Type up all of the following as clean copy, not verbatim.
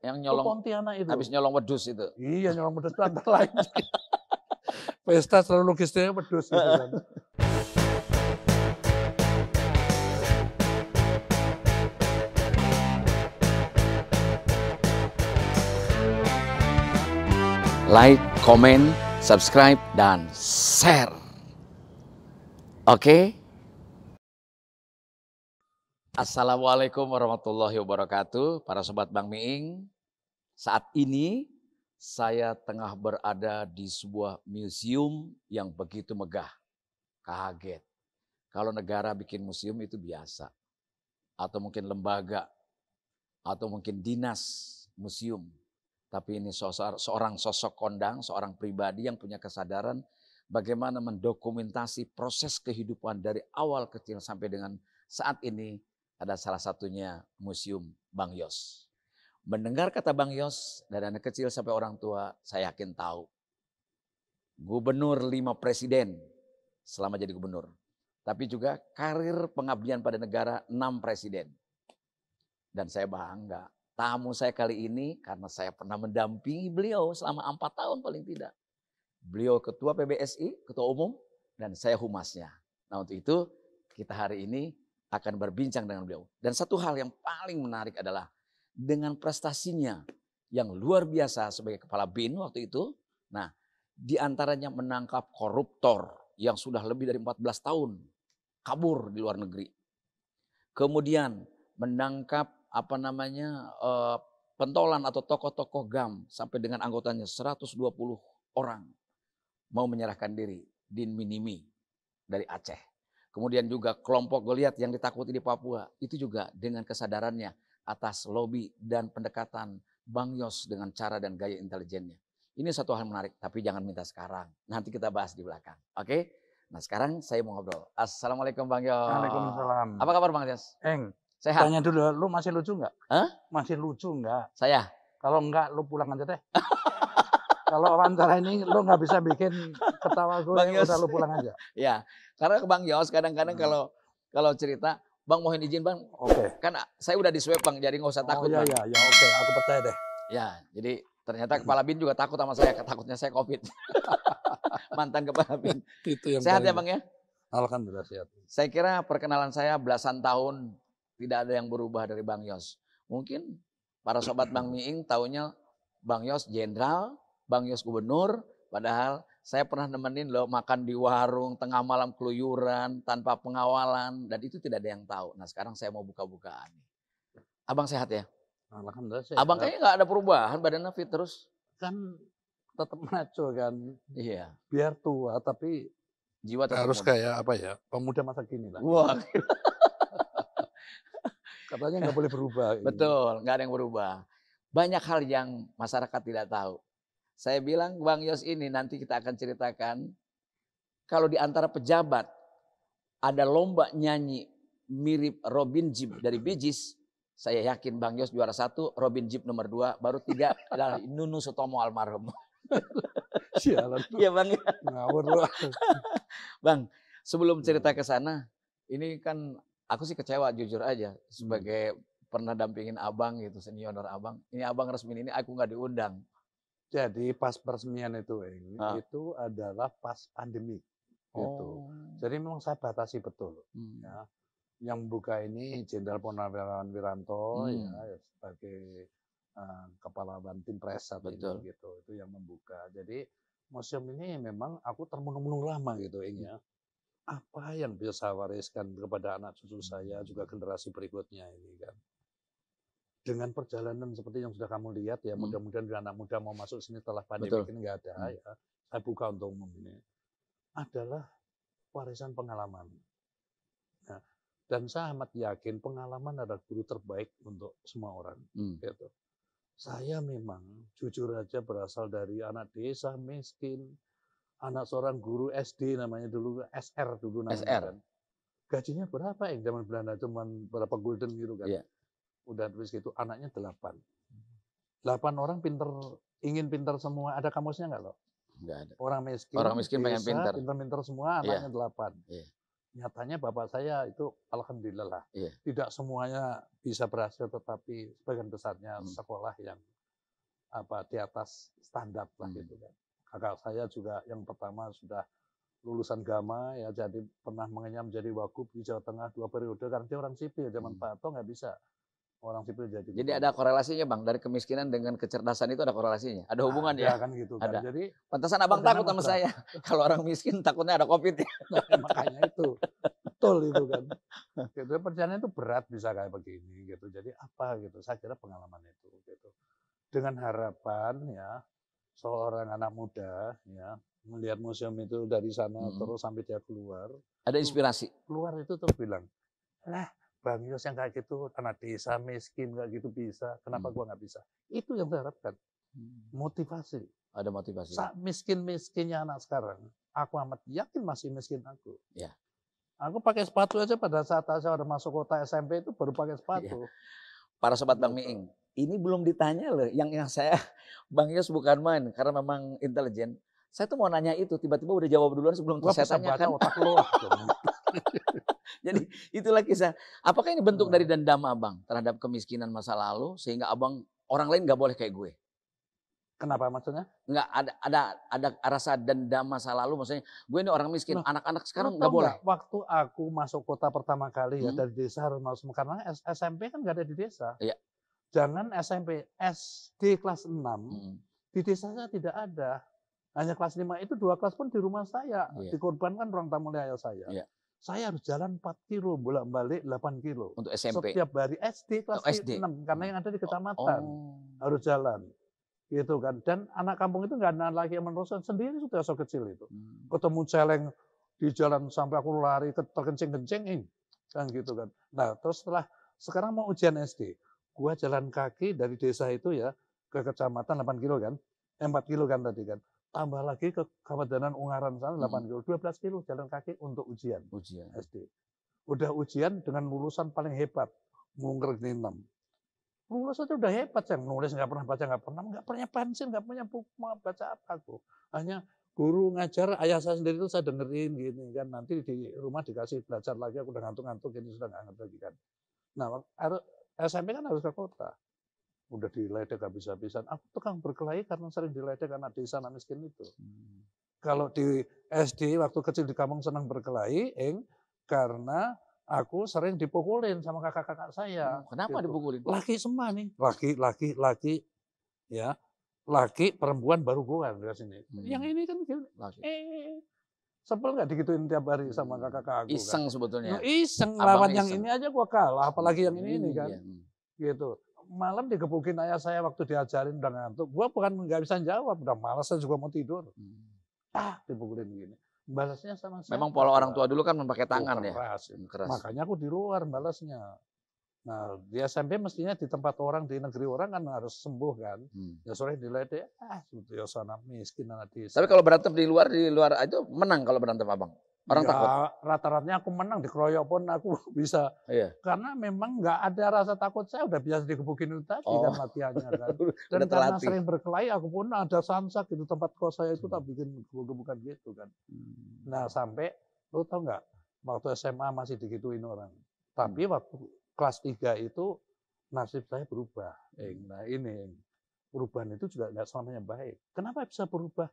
Yang Itu nyolong, Pontianak itu. habis nyolong wedhus itu. Iya, nyolong wedhus itu antara lain. Pesta selalu logistiknya wedhus gitu kan. Like, comment, subscribe, dan share. Oke? Assalamualaikum warahmatullahi wabarakatuh. Para sobat Bang Miing, saat ini saya tengah berada di sebuah museum yang begitu megah. Kaget. Kalau negara bikin museum itu biasa. Atau mungkin lembaga. Atau mungkin dinas museum. Tapi ini seorang sosok kondang, seorang pribadi yang punya kesadaran bagaimana mendokumentasi proses kehidupan dari awal kecil sampai dengan saat ini. Ada salah satunya Museum Bang Yos. Mendengar kata Bang Yos dari anak kecil sampai orang tua, saya yakin tahu. Gubernur 5 presiden selama jadi gubernur. Tapi juga karir pengabdian pada negara 6 presiden. Dan saya bangga. Tamu saya kali ini karena saya pernah mendampingi beliau selama 4 tahun paling tidak. Beliau ketua PBSI, ketua umum, dan saya humasnya. Nah untuk itu kita hari ini akan berbincang dengan beliau. Dan satu hal yang paling menarik adalah dengan prestasinya yang luar biasa sebagai kepala BIN waktu itu. Nah diantaranya menangkap koruptor yang sudah lebih dari 14 tahun kabur di luar negeri. Kemudian menangkap pentolan atau tokoh-tokoh GAM sampai dengan anggotanya 120 orang mau menyerahkan diri, Din Minimi dari Aceh. Kemudian juga kelompok Goliat yang ditakuti di Papua, itu juga dengan kesadarannya atas lobby dan pendekatan Bang Yos dengan cara dan gaya intelijennya. Ini satu hal menarik, tapi jangan minta sekarang. Nanti kita bahas di belakang. Oke? Nah sekarang saya mau ngobrol. Assalamualaikum Bang Yos. Waalaikumsalam. Apa kabar Bang Yos? Sehat? Tanya dulu, lu masih lucu nggak? Hah? Masih lucu nggak? Saya? Kalau enggak, lu pulang aja deh. Kalau wawancara ini lu nggak bisa bikin ketawa gue, Bang Yos, udah lu pulang aja. Ya, karena ke Bang Yos kadang-kadang kalau cerita, Bang mohon izin Bang, Oke. kan saya udah di swab Bang, jadi nggak usah takut iya, Bang. iya, oke, aku percaya deh. Ya, jadi ternyata kepala BIN juga takut sama saya, takutnya saya COVID. Mantan kepala BIN. Itu yang Sehat ya paling- Bang ya? Alhamdulillah sehat. Saya kira perkenalan saya belasan tahun tidak ada yang berubah dari Bang Yos. Mungkin para sobat Bang Miing taunya Bang Yos jenderal, Bang Yos gubernur, padahal saya pernah nemenin lo makan di warung, tengah malam keluyuran, tanpa pengawalan, dan itu tidak ada yang tahu. Nah sekarang saya mau buka-bukaan. Abang sehat ya? Alhamdulillah sehat. Abang kayaknya nggak ada perubahan, badannya fit terus. Kan tetap maco kan. Iya. Biar tua tapi Jiwa tetap harus muda. kayak apa ya, pemuda masa kini lah. Wah. Katanya nggak boleh berubah. Betul, nggak ada yang berubah. Banyak hal yang masyarakat tidak tahu. Saya bilang Bang Yos ini nanti kita akan ceritakan. Kalau di antara pejabat ada lomba nyanyi mirip Robin Gibb dari Bee Gees, saya yakin Bang Yos juara 1, Robin Gibb nomor 2, baru 3 adalah Nunu Sutomo almarhum. Sialan. Iya Bang. Ngawur lu. Bang, sebelum cerita ke sana, ini kan aku sih kecewa jujur aja sebagai pernah dampingin abang gitu, senior abang. Ini abang resmi ini aku nggak diundang. Jadi pas peresmian itu adalah pas pandemi. Gitu. Jadi memang saya batasi betul. Ya. Yang buka ini Jenderal Purnawirawan Wiranto ya sebagai kepala Bantin Pres saat ini gitu. Itu yang membuka. Jadi museum ini memang aku termenung-menung lama gitu ya. Apa yang bisa saya wariskan kepada anak cucu saya juga generasi berikutnya ini kan. Dengan perjalanan seperti yang sudah kamu lihat ya, mudah-mudahan anak muda mau masuk sini setelah pandemi ini nggak ada ya. Saya buka untuk umum ini. Adalah warisan pengalaman. Nah, dan saya amat yakin pengalaman adalah guru terbaik untuk semua orang. Gitu. Saya memang jujur aja berasal dari anak desa miskin, anak seorang guru SD namanya dulu SR dulu namanya SR. kan. Gajinya berapa ya? Zaman Belanda cuma berapa gulden gitu kan. Yeah. Udah terus gitu, anaknya 8. 8 orang ingin pinter semua. Ada kamusnya nggak loh? Nggak ada. Orang miskin pengen pinter. Pinter-pinter semua, anaknya 8. Yeah. nyatanya bapak saya itu alhamdulillah lah. Iya. Tidak semuanya bisa berhasil, tetapi sebagian besarnya sekolah yang di atas standar lah gitu kan. Kakak saya juga yang pertama sudah lulusan Gama ya, jadi pernah mengenyam jadi wagub di Jawa Tengah 2 periode karena dia orang sipil. Zaman Pak Harto nggak bisa orang sipil jadi. Jadi ada korelasinya Bang, dari kemiskinan dengan kecerdasan itu ada korelasinya, ada hubungan ya? Kan gitu kan. Ada. Jadi pantesan Abang takut sama saya. Kalau orang miskin takutnya ada COVID ya. Makanya itu. Betul itu kan. Gitu, perjalanan itu berat bisa kayak begini gitu. Jadi apa gitu, saya kira pengalaman itu gitu. Dengan harapan ya seorang anak muda ya melihat museum itu dari sana terus sampai dia keluar. Ada inspirasi. Keluar itu terus bilang, "Lah, Bang Yos yang kayak gitu, anak desa miskin kayak gitu bisa, kenapa gua nggak bisa?" Itu yang saya harapkan. Motivasi. Ada motivasi. Miskin-miskinnya anak sekarang, aku amat yakin masih miskin aku. Ya. Aku pakai sepatu aja pada saat saya udah masuk kota SMP itu baru pakai sepatu. Ya. Para sobat Bang Miing, ini belum ditanya loh. Yang saya Bang Yos bukan main karena memang intelijen. Saya tuh mau nanya itu, tiba-tiba udah jawab duluan sebelum saya tanyakan. Otak lo. Jadi itulah kisah. Apakah ini bentuk dari dendam Abang terhadap kemiskinan masa lalu sehingga Abang orang lain nggak boleh kayak gue? Kenapa maksudnya? Nggak ada rasa dendam masa lalu, maksudnya gue ini orang miskin, anak-anak sekarang nggak boleh. Waktu aku masuk kota pertama kali ya dari desa harus masuk, karena SMP kan nggak ada di desa. Iya. Jangan SMP, SD kelas 6 di desa saya tidak ada. Hanya kelas 5 itu 2 kelas pun di rumah saya. Dikorbankan orang tamu ayah saya. Iya. Saya harus jalan 4 kilo, bolak-balik 8 kilo. Untuk SMP? Setiap hari SD kelas 6, karena yang ada di kecamatan. Harus jalan. Gitu kan. Dan anak kampung itu nggak ada lagi yang meneruskan, sendiri sudah so kecil itu. Ketemu celeng di jalan sampai aku lari terkencing-kencing, kan gitu kan. Nah terus sekarang mau ujian SD, gua jalan kaki dari desa itu ya ke kecamatan 8 kilo kan, 4 kilo kan tadi kan. Tambah lagi ke Kabupaten Ungaran sana 8 kilo, 12 kilo jalan kaki untuk ujian SD. Udah ujian dengan lulusan paling hebat, mungker 6. Lulus aja udah hebat, yang nulis nggak pernah baca, nggak punya pensil, nggak punya buku, mau baca apa aku. Hanya guru ngajar, ayah saya sendiri itu saya dengerin gini kan, nanti di rumah dikasih belajar lagi, aku udah ngantuk-ngantuk, ini sudah nggak ngerti lagi kan. Nah SMP kan harus ke kota. Udah diledek habis-habisan. Aku tukang berkelahi karena sering diledek anak desa, anak miskin itu. Kalau di SD waktu kecil di kampung senang berkelahi, karena aku sering dipukulin sama kakak-kakak saya. Kenapa gitu. dipukulin? Laki semua nih, laki, ya, laki perempuan baru gua dari sini. Yang ini kan sebel nggak digituin tiap hari sama kakak-kakak aku. Iseng kan. sebetulnya. No, iseng lawan yang ini aja gua kalah, apalagi yang ini kan. Gitu. Malam digebukin ayah saya waktu diajarin udah ngantuk. Gua bukan nggak bisa jawab, udah malas saya juga mau tidur. Dipukulin gini. Balasnya sama saya. Memang pola orang tua dulu kan memakai tangan keras. Ya. Keras. Makanya aku di luar balasnya. Nah, di SMP mestinya di tempat orang, di negeri orang kan harus sembuh kan. Ya sore diledek, ya sana miskin anak desa. Tapi kalau berantem di luar itu menang kalau berantem Abang. Orang ya, takut. Rata-ratanya aku menang, dikeroyok pun aku bisa. Iya. Karena memang nggak ada rasa takut, saya udah biasa digebukin itu tadi kan latihannya kan. Dan karena sering berkelahi, aku pun ada samsak gitu, tempat kos saya itu tak bikin gebuk-gebukan gitu kan. Nah sampai, lu tau nggak, waktu SMA masih digituin orang. Tapi waktu kelas 3 itu nasib saya berubah. Nah ini, perubahan itu juga nggak selamanya baik. Kenapa bisa berubah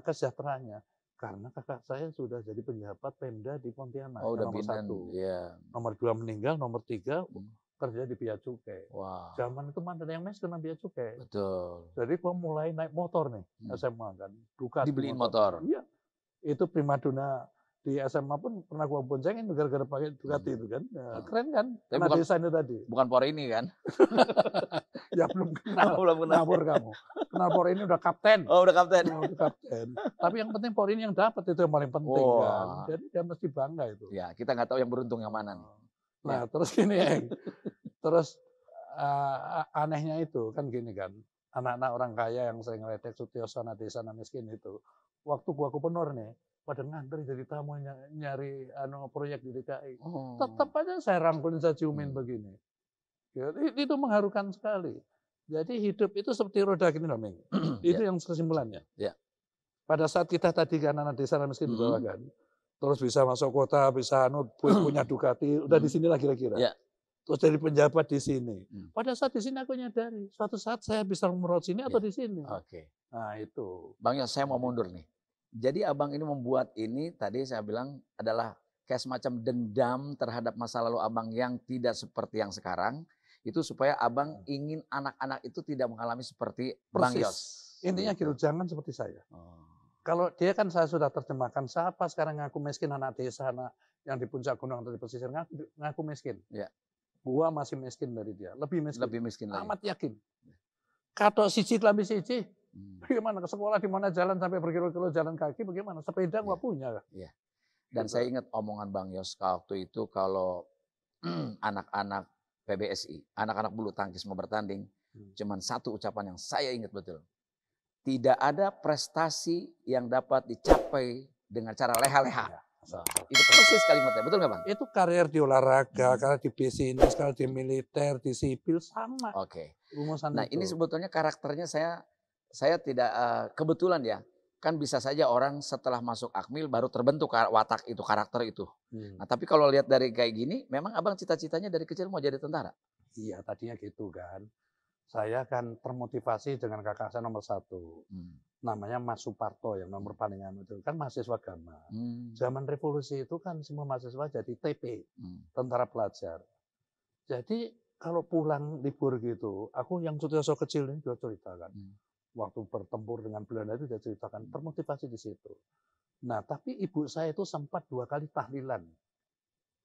kesejahteraannya? Karena kakak saya sudah jadi penjabat Pemda di Pontianak. Udah nomor 1. Yeah. Nomor 2 meninggal, nomor 3 kerja di Bea Cukai. Wow. Zaman itu mana ada yang mes kena Bea Cukai. Betul. Jadi gua mulai naik motor nih, SMA kan. Ducati. Dibeliin motor. Iya. Itu primadona di SMA pun pernah gua boncengin gara-gara pakai Ducati itu kan. Nah, keren kan? Karena desainnya tadi. Bukan por ini kan? Ya belum kenal. Belum kenal. Ngawur kamu. Kenal por ini udah kapten. Oh udah kapten. Udah kapten. Tapi yang penting por ini yang dapat itu yang paling penting kan. Jadi dia mesti bangga itu. Ya kita nggak tahu yang beruntung yang mana nih. Nah terus gini terus anehnya itu kan gini kan. Anak-anak orang kaya yang sering ngeledek Sutioso anak desa anak miskin itu. Waktu gua gubernur nih, pada ngantri jadi tamu nyari proyek di DKI. Tetap aja saya rangkulin, saya ciumin begini. Itu mengharukan sekali. Jadi hidup itu seperti roda gini loh, Ming. Itu yang kesimpulannya. Yeah. Pada saat kita tadi kan anak desa anak miskin di bawah kan, terus bisa masuk kota, bisa punya Ducati, udah di sinilah kira-kira. Ya. Terus jadi penjabat di sini. Pada saat di sini aku nyadari, suatu saat saya bisa umroh sini atau di sini. Oke. Nah itu. Bang Yos, saya mau mundur nih. Jadi abang ini membuat ini, tadi saya bilang adalah kayak semacam dendam terhadap masa lalu abang yang tidak seperti yang sekarang. Itu supaya abang ingin anak-anak itu tidak mengalami seperti Bang Yos. Intinya gitu, jangan seperti saya. Kalau dia kan saya sudah terjemahkan, siapa sekarang ngaku miskin anak desa, anak yang di puncak gunung atau di pesisir ngaku miskin. Ya. Gua masih miskin dari dia, lebih miskin lagi. Amat yakin. Katok siji lambi siji, bagaimana ke sekolah di mana jalan sampai berkilo-kilo jalan kaki, bagaimana sepeda gua punya. Ya. Dan saya ingat omongan Bang Yos waktu itu kalau anak-anak PBSI, anak-anak bulu tangkis mau bertanding, cuman satu ucapan yang saya ingat betul. Tidak ada prestasi yang dapat dicapai dengan cara leha-leha. Itu persis kalimatnya, betul nggak Bang? Itu karir di olahraga, karir di bisnis, karir di militer, di sipil sama. Oke. Rumusan nah itu. Ini sebetulnya karakternya saya tidak kebetulan ya. Kan bisa saja orang setelah masuk Akmil baru terbentuk watak itu, karakter itu. Nah tapi kalau lihat dari kayak gini, memang abang cita-citanya dari kecil mau jadi tentara? Iya tadinya gitu kan. Saya kan termotivasi dengan kakak saya nomor 1. Namanya Mas Suparto yang nomor paling anu itu. Kan mahasiswa Gama. Zaman revolusi itu kan semua mahasiswa jadi TP. Tentara pelajar. Jadi kalau pulang libur gitu, aku yang Sutioso kecil ini juga ceritakan. Waktu bertempur dengan Belanda itu dia ceritakan. Termotivasi di situ. Nah tapi ibu saya itu sempat 2 kali tahlilan.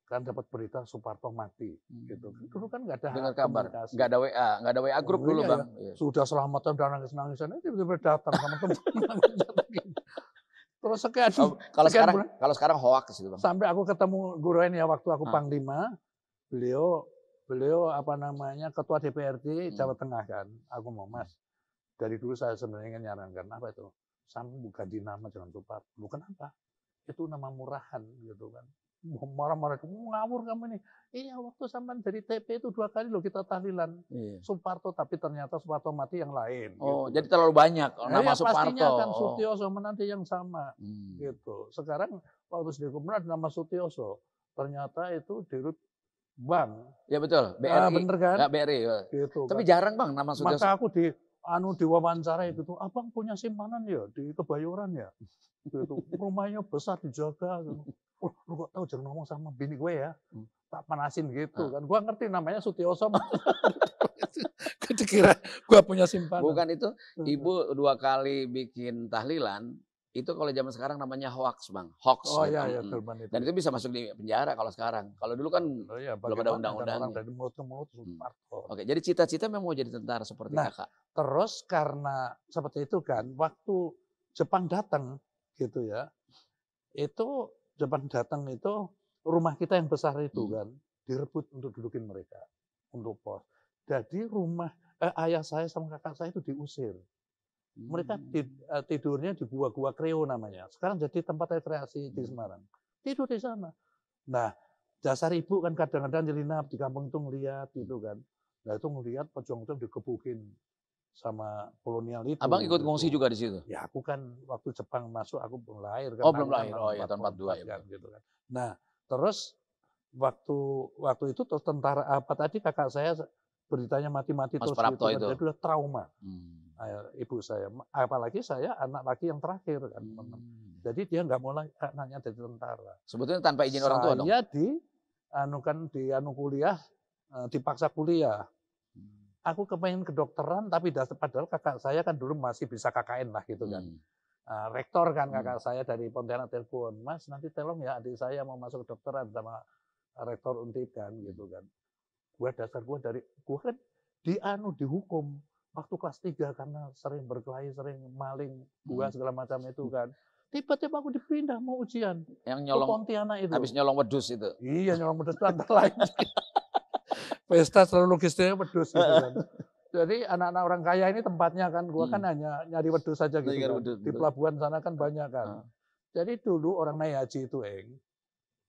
Kan dapat berita Suparto mati gitu. Dulu kan nggak ada dengar kabar, komunikasi. nggak ada WA grup dulu Bang. Ya. Sudah selamatan udah nangis-nangisan itu tiba-tiba datang sama teman-teman. Terus sekian kalau sekarang hoax itu Bang. Sampai aku ketemu Guru ini ya waktu aku Panglima, beliau apa namanya ketua DPRD Jawa Tengah kan. Aku mau Mas, dari dulu saya sebenarnya ingin nyarankan apa itu? Sampai ganti nama jangan Suparto. Bukan apa? Itu nama murahan gitu kan. Marah-marah, ngawur kamu nih. Iya waktu sampai jadi TP itu 2 kali loh kita tahlilan. Suparto, tapi ternyata Suparto mati yang lain. Oh, gitu. jadi terlalu banyak nama Suparto. Pastinya kan Sutioso menanti yang sama. Gitu. Sekarang waktu di Gubernur ada nama Sutioso. Ternyata itu dirut Bank. Ya betul, BRI. Bener kan? Ya, BRI. Gitu, tapi kan. jarang Bang nama Sutioso. Maka aku diwawancara itu tuh, abang punya simpanan ya di Kebayoran ya. Gitu. Rumahnya besar dijaga. Gitu. Oh, lu kok tahu jangan ngomong sama bini gue ya. Tak panasin gitu kan. Gua ngerti namanya Sutioso. Gue kira gua punya simpanan. Bukan itu, Ibu 2 kali bikin tahlilan, itu kalau zaman sekarang namanya hoax Bang. Hoax. Oh gitu. iya, Dan itu bisa masuk di penjara kalau sekarang. Kalau dulu kan belum ada undang-undangnya. Dari mulut ke mulut Suparto. Oke, jadi cita-cita memang mau jadi tentara seperti kakak. Terus karena seperti itu kan, waktu Jepang datang gitu ya, itu Jepang datang itu rumah kita yang besar itu kan direbut untuk dudukin mereka untuk pos. Jadi rumah ayah saya sama kakak saya itu diusir. Mereka tidurnya di gua Kreo namanya. Sekarang jadi tempat rekreasi di Semarang. Tidur di sana. Nah, dasar ibu kan kadang-kadang nyelinap di kampung itu ngeliat gitu kan. Nah itu ngeliat pejuang-pejuang dikebukin sama kolonial itu. Abang ikut ngungsi juga di situ? Ya aku kan waktu Jepang masuk aku belum lahir kan. Oh belum lahir, oh ya tahun 42 ya. Kan, gitu kan. Nah terus waktu itu tentara apa tadi kakak saya beritanya mati-mati terus gitu, itu. Jadi udah trauma. Ibu saya, apalagi saya anak laki yang terakhir kan. Jadi dia nggak mau nanya jadi tentara. Sebetulnya tanpa izin orang tua dong? Saya di kuliah, dipaksa kuliah. Aku kepengen kedokteran, tapi padahal kakak saya kan dulu masih bisa KKN lah gitu kan. Rektor kan kakak saya dari Pontianak telepon, Mas nanti tolong ya adik saya mau masuk kedokteran sama rektor Untip kan gitu kan. Gua kan dihukum waktu kelas 3 karena sering berkelahi, sering maling, segala macam itu kan. Tiba-tiba aku dipindah mau ujian. Yang nyolong Pontianak itu. Habis nyolong wedus itu. Iya, nyolong wedus itu antara lain. Pesta selalu logistiknya wedus gitu kan. Jadi anak-anak orang kaya ini tempatnya kan, gua kan hanya nyari wedus saja gitu kan. Di pelabuhan sana kan banyak kan. Jadi dulu orang naik haji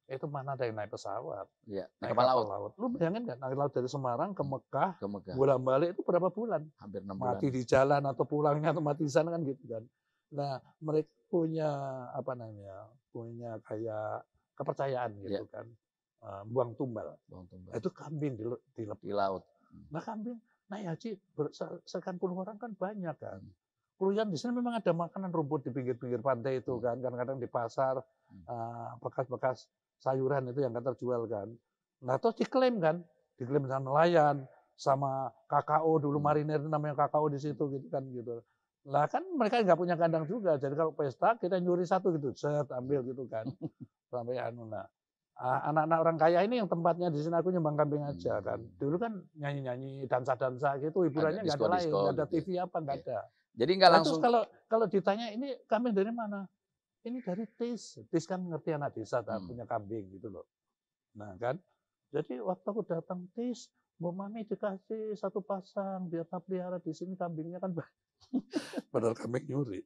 itu mana ada yang naik pesawat. Iya, naik kapal laut. Lu bayangin nggak naik laut dari Semarang ke Mekah, bolak-balik itu berapa bulan? Hampir 6 bulan. Mati di jalan atau pulangnya atau mati di sana kan gitu kan. Nah, punya apa namanya, punya kayak kepercayaan gitu kan, buang tumbal. Itu kambing di laut. Nah kambing naik haji sekian puluh orang kan banyak kan. Keluyan di sini memang ada makanan rumput di pinggir-pinggir pantai itu kan, kadang-kadang di pasar bekas-bekas sayuran itu yang kan terjual kan. Nah terus diklaim sama nelayan, sama kakao dulu marinir namanya kakao di situ gitu kan gitu. Lah kan mereka nggak punya kandang juga, jadi kalau pesta kita nyuri satu gitu, set ambil gitu kan, sampai anu. Nah anak-anak orang kaya ini yang tempatnya di sini aku nyumbang kambing aja kan. Dulu kan nyanyi-nyanyi, dansa-dansa gitu, hiburannya nggak ada lain, nggak ada TV apa nggak ada. Jadi nggak Nah, langsung. terus kalau ditanya ini kambing dari mana? Ini dari TIS. TIS kan ngerti anak desa punya kambing gitu loh. Nah kan, jadi waktu aku datang TIS, Bu Mami dikasih satu pasang biar tak pelihara di sini kambingnya kan padahal kambing nyuri.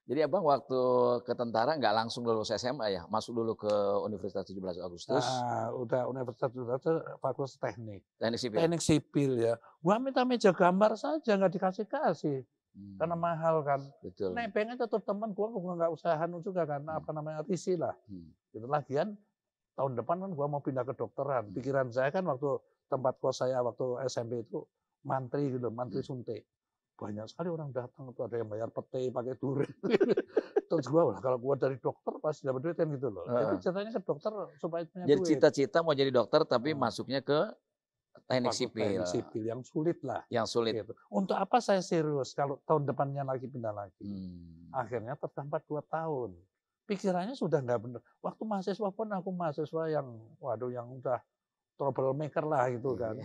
Jadi abang waktu ke tentara nggak langsung lulus SMA ya, masuk dulu ke Universitas 17 Agustus. Nah, udah Universitas 17 Fakultas Teknik. Teknik sipil. Teknik sipil ya. Gua minta meja gambar saja nggak dikasih. Karena mahal kan. Betul. Nebengnya tetap teman gua nggak usahakan juga kan, apa namanya risi lah. Itu lagian tahun depan kan gua mau pindah ke dokteran. Pikiran saya kan waktu tempat kos saya waktu SMP itu mantri gitu, mantri suntik. Banyak sekali orang datang, itu ada yang bayar pete pakai duren. Terus gua kalau gua dari dokter pasti dapat duit kan gitu loh. Jadi ceritanya ke dokter supaya punya duit. Jadi cita-cita mau jadi dokter tapi masuknya ke teknik sipil. Teknik sipil yang sulit lah. Yang sulit. Gitu. Untuk apa saya serius kalau tahun depannya lagi pindah lagi. Akhirnya tertambat 2 tahun. Pikirannya sudah nggak benar. Waktu mahasiswa pun aku mahasiswa yang yang udah troublemaker lah gitu kan.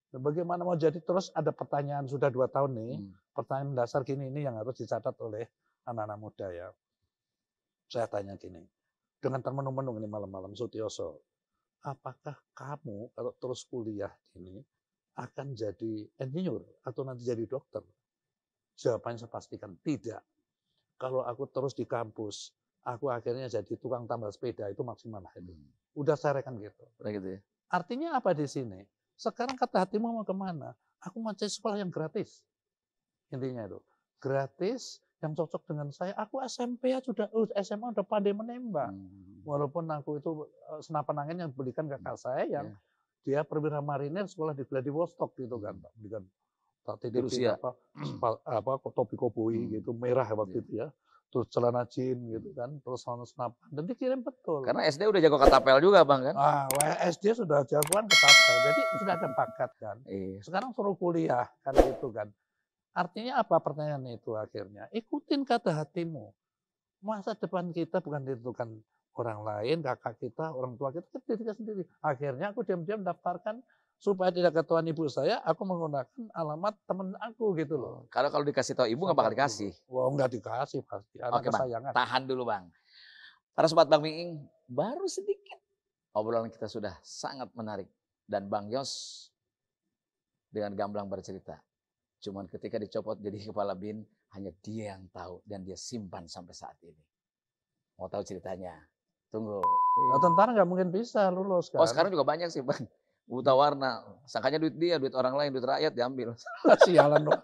Bagaimana mau jadi, terus ada pertanyaan sudah 2 tahun nih, pertanyaan dasar gini ini yang harus dicatat oleh anak-anak muda ya. Saya tanya gini, dengan termenung-menung ini malam-malam Sutioso, apakah kamu kalau terus kuliah ini akan jadi insinyur atau nanti jadi dokter? Jawabannya saya pastikan tidak. Kalau aku terus di kampus, aku akhirnya jadi tukang tambal sepeda, itu maksimal itu. Udah saya rekan gitu. Gitu ya. Artinya apa di sini? Sekarang kata hatimu mau kemana? Aku mau cari sekolah yang gratis. Intinya itu. Gratis, yang cocok dengan saya. Aku SMP ya sudah, SMA udah pandai menembak. Walaupun aku itu senapan angin yang belikan kakak saya yang dia perwira marinir sekolah di Vladivostok gitu kan. Belikan di Rusia. Topi koboi gitu, merah waktu itu ya. Terus celana jean gitu kan, terus senapan, dan dikirim betul. Karena SD udah jago ketapel juga bang kan? SD sudah jagoan ketapel, jadi sudah ada bakat kan. Sekarang suruh kuliah kan gitu kan. Artinya apa pertanyaan itu akhirnya? Ikutin kata hatimu. Masa depan kita bukan ditentukan orang lain, kakak kita, orang tua kita, diri kita sendiri. Akhirnya aku diam-diam daftarkan supaya tidak ketahuan ibu saya, aku menggunakan alamat teman aku gitu loh. Karena kalau dikasih tahu ibu nggak bakal dikasih. Wah nggak dikasih pasti. Oke bang, tahan dulu bang. Para sobat Bang Miing, baru sedikit obrolan kita sudah sangat menarik. Dan Bang Yos dengan gamblang bercerita. Cuman ketika dicopot jadi kepala BIN, hanya dia yang tahu dan dia simpan sampai saat ini. Mau tahu ceritanya? Tunggu. Nah, tentara nggak mungkin bisa lulus kan? Oh sekarang juga banyak sih bang. Buta warna, sangkanya duit dia, duit orang lain, duit rakyat diambil. Sialan dong.